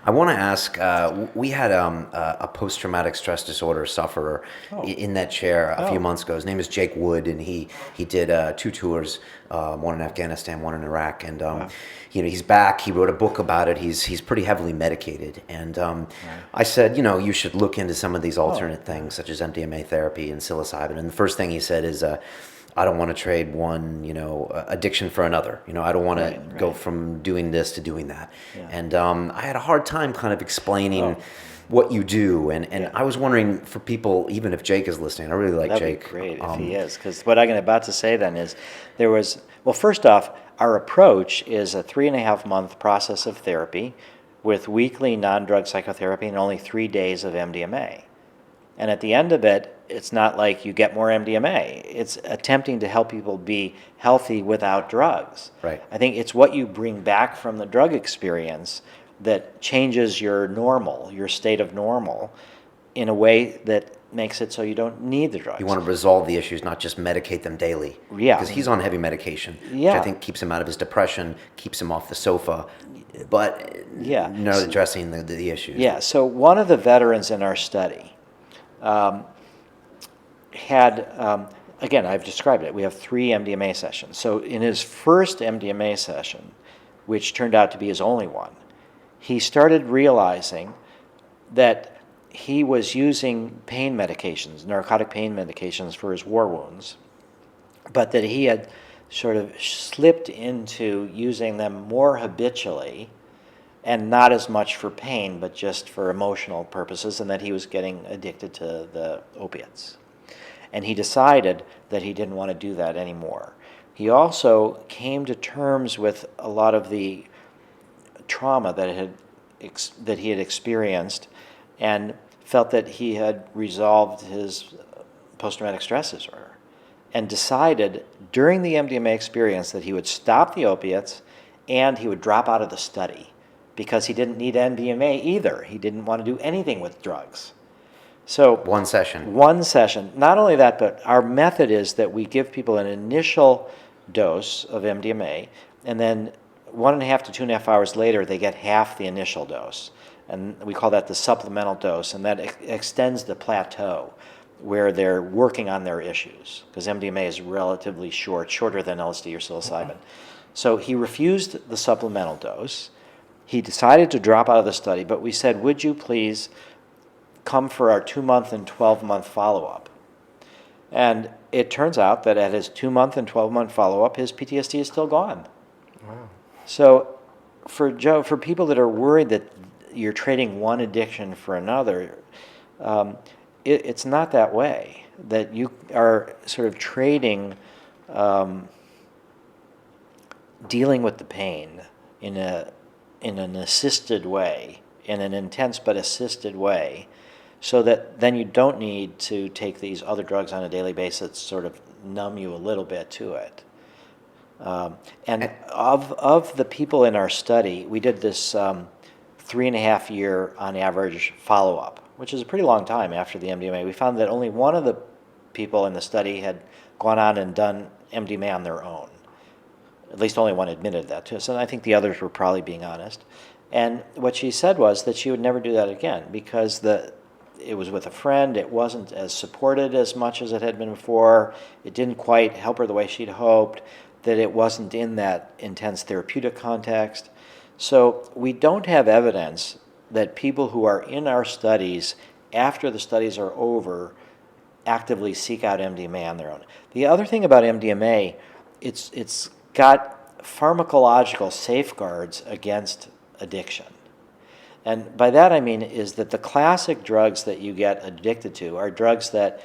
I want to ask. We had a post-traumatic stress disorder sufferer Oh, in that chair a few oh, months ago. His name is Jake Wood, and he did two tours, one in Afghanistan, one in Iraq, and wow, he's back. He wrote a book about it. He's pretty heavily medicated, and right. I said, you should look into some of these Oh, alternate things, such as MDMA therapy and psilocybin. And the first thing he said is, I don't want to trade one, addiction for another. I don't want to right, go right. from doing this to doing that. Yeah. And I had a hard time kind of explaining Oh, what you do. And yeah. I was wondering for people, even if Jake is listening, I really like That'd be Jake. great if he is, because what I'm about to say then is well, first off, our approach is a 3.5 month process of therapy with weekly non-drug psychotherapy and only 3 days of MDMA. And at the end of it, it's not like you get more MDMA. It's attempting to help people be healthy without drugs. Right. I think it's what you bring back from the drug experience that changes your normal, your state of normal, in a way that makes it so you don't need the You drugs. want to resolve the issues, not just medicate them daily. Yeah, Because he's on heavy medication, which I yeah, think keeps him out of his depression, keeps him off the sofa, but yeah, not addressing the issues. yeah. So one of the veterans in our study had, again, I've described it. We have 3 MDMA sessions. So in his first MDMA session, which turned out to be his only one, he started realizing that he was using pain medications, narcotic pain medications for his war wounds, but that he had sort of slipped into using them more habitually and not as much for pain, but just for emotional purposes, and that he was getting addicted to the opiates. And he decided that he didn't want to do that anymore. He also came to terms with a lot of the trauma that he had experienced, and felt that he had resolved his post-traumatic stress disorder, and decided during the MDMA experience that he would stop the opiates and he would drop out of the study because he didn't need MDMA either. He didn't want to do anything with drugs. So, One session. one session. Not only that, but our method is that we give people an initial dose of MDMA, and then 1.5 to 2.5 hours later, they get half the initial dose. And we call that the supplemental dose, and that extends the plateau where they're working on their issues, because MDMA is relatively short, shorter than LSD or psilocybin. So he refused the supplemental dose. He decided to drop out of the study, but we said, would you please come for our 2 month and 12 month follow up? And it turns out that at his 2 month and 12 month follow up, his PTSD is still gone. Wow. So, for people that are worried that you're trading one addiction for another, it's not that way. That you are sort of trading dealing with the pain in an assisted way, in an intense but assisted way, so that then you don't need to take these other drugs on a daily basis, sort of numb you a little bit to it. And of the people in our study, we did this 3.5 year on average follow up, which is a pretty long time after the MDMA. We found that only one of the people in the study had gone on and done MDMA on their own. At least only one admitted that to us, and I think the others were probably being honest. And what she said was that she would never do that again because it was with a friend. It wasn't as supported as much as it had been before. It didn't quite help her the way she'd hoped. That it wasn't in that intense therapeutic context. So we don't have evidence that people who are in our studies, after the studies are over, actively seek out MDMA on their own. The other thing about MDMA, it's got pharmacological safeguards against addiction. And by that I mean is that the classic drugs that you get addicted to are drugs that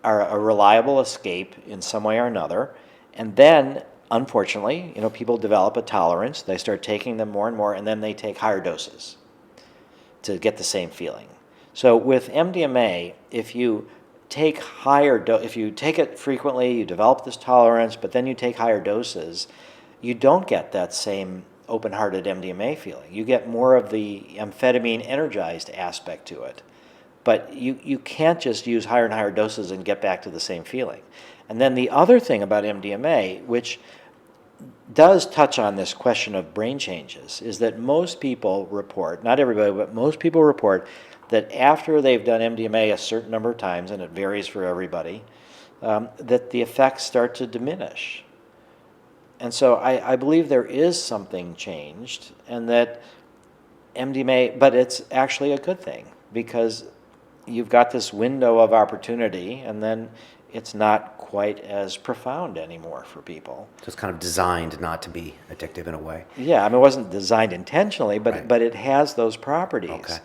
are a reliable escape in some way or another, and then unfortunately, people develop a tolerance. They start taking them more and more, and then they take higher doses to get the same feeling. So with MDMA, if you take if you take it frequently, you develop this tolerance, but then you take higher doses, you don't get that same open-hearted MDMA feeling. You get more of the amphetamine energized aspect to it. But you can't just use higher and higher doses and get back to the same feeling. And then the other thing about MDMA, which does touch on this question of brain changes is that most people report, not everybody, but most people report that after they've done MDMA a certain number of times, and it varies for everybody, that the effects start to diminish. And so I believe there is something changed, and that MDMA, but it's actually a good thing because you've got this window of opportunity, and then it's not quite as profound anymore for people. So it's kind of designed not to be addictive in a way. Yeah, I mean, it wasn't designed intentionally, but Right. but it has those properties. Okay.